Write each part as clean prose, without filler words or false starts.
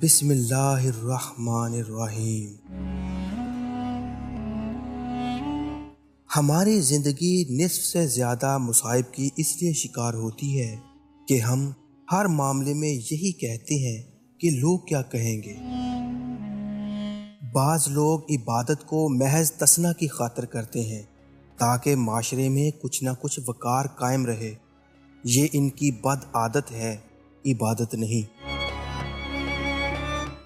بسم اللہ الرحمن الرحیم۔ ہماری زندگی نصف سے زیادہ مصائب کی اس لیے شکار ہوتی ہے کہ ہم ہر معاملے میں یہی کہتے ہیں کہ لوگ کیا کہیں گے۔ بعض لوگ عبادت کو محض تسنہ کی خاطر کرتے ہیں تاکہ معاشرے میں کچھ نہ کچھ وقار قائم رہے۔ یہ ان کی بد عادت ہے، عبادت نہیں۔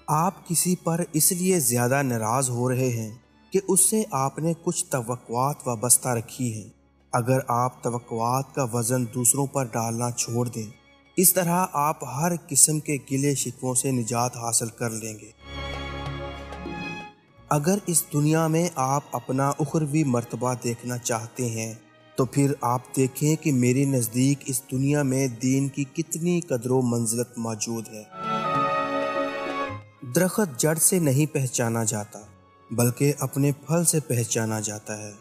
آپ کسی پر اس لیے زیادہ ناراض ہو رہے ہیں کہ اس سے آپ نے کچھ توقعات وابستہ رکھی ہیں۔ اگر آپ توقعات کا وزن دوسروں پر ڈالنا چھوڑ دیں، اس طرح آپ ہر قسم کے گلے شکووں سے نجات حاصل کر لیں گے۔ اگر اس دنیا میں آپ اپنا اخروی مرتبہ دیکھنا چاہتے ہیں تو پھر آپ دیکھیں کہ میرے نزدیک اس دنیا میں دین کی کتنی قدر و منزلت موجود ہے۔ درخت جڑ سے نہیں پہچانا جاتا بلکہ اپنے پھل سے پہچانا جاتا ہے۔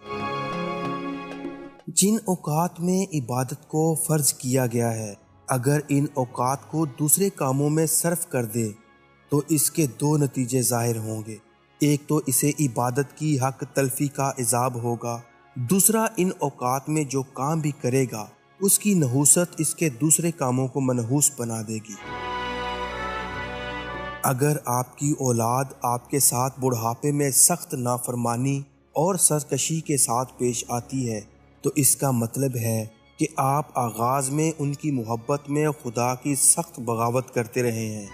جن اوقات میں عبادت کو فرض کیا گیا ہے، اگر ان اوقات کو دوسرے کاموں میں صرف کر دے تو اس کے دو نتیجے ظاہر ہوں گے۔ ایک تو اسے عبادت کی حق تلفی کا عذاب ہوگا، دوسرا ان اوقات میں جو کام بھی کرے گا اس کی نحوست اس کے دوسرے کاموں کو منحوس بنا دے گی۔ اگر آپ کی اولاد آپ کے ساتھ بڑھاپے میں سخت نافرمانی اور سرکشی کے ساتھ پیش آتی ہے تو اس کا مطلب ہے کہ آپ آغاز میں ان کی محبت میں خدا کی سخت بغاوت کرتے رہے ہیں۔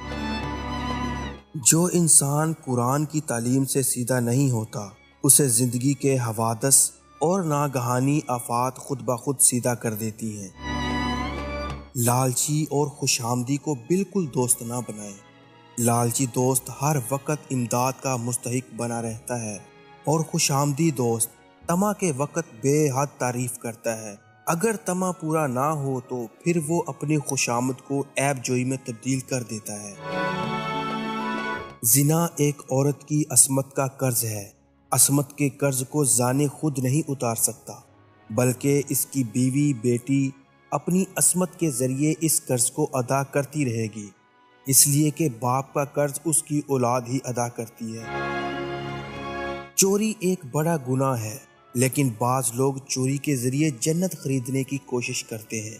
جو انسان قرآن کی تعلیم سے سیدھا نہیں ہوتا، اسے زندگی کے حوادث اور ناگہانی آفات خود بخود سیدھا کر دیتی ہیں۔ لالچی اور خوش آمدی کو بالکل دوست نہ بنائیں۔ لالچی دوست ہر وقت امداد کا مستحق بنا رہتا ہے اور خوش آمدی دوست طمع کے وقت بے حد تعریف کرتا ہے۔ اگر طمع پورا نہ ہو تو پھر وہ اپنی خوش آمد کو عیب جوئی میں تبدیل کر دیتا ہے۔ زنا ایک عورت کی عصمت کا قرض ہے۔ عصمت کے قرض کو زانی خود نہیں اتار سکتا بلکہ اس کی بیوی بیٹی اپنی عصمت کے ذریعے اس قرض کو ادا کرتی رہے گی، اس لیے کہ باپ کا قرض اس کی اولاد ہی ادا کرتی ہے۔ چوری ایک بڑا گناہ ہے، لیکن بعض لوگ چوری کے ذریعے جنت خریدنے کی کوشش کرتے ہیں۔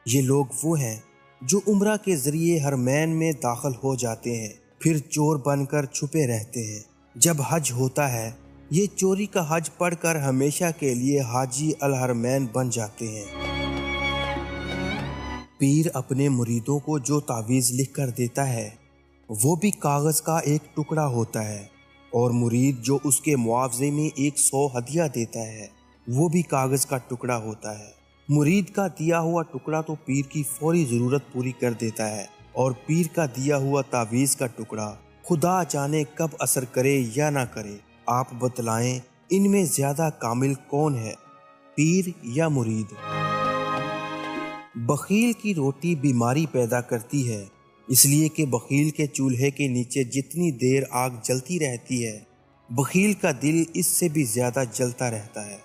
یہ لوگ وہ ہیں جو عمرہ کے ذریعے حرمین میں داخل ہو جاتے ہیں، پھر چور بن کر چھپے رہتے ہیں۔ جب حج ہوتا ہے، یہ چوری کا حج پڑھ کر ہمیشہ کے لیے حاجی الحرمین بن جاتے ہیں۔ پیر اپنے مریدوں کو جو تعویذ لکھ کر دیتا ہے وہ بھی کاغذ کا ایک ٹکڑا ہوتا ہے، اور مرید جو اس کے معاوضے میں 100 ہدیہ دیتا ہے وہ بھی کاغذ کا ٹکڑا ہوتا ہے۔ مرید کا دیا ہوا ٹکڑا تو پیر کی فوری ضرورت پوری کر دیتا ہے، اور پیر کا دیا ہوا تعویذ کا ٹکڑا خدا جانے کب اثر کرے یا نہ کرے۔ آپ بتلائیں ان میں زیادہ کامل کون ہے، پیر یا مرید؟ بخیل کی روٹی بیماری پیدا کرتی ہے، اس لیے کہ بخیل کے چولہے کے نیچے جتنی دیر آگ جلتی رہتی ہے، بخیل کا دل اس سے بھی زیادہ جلتا رہتا ہے۔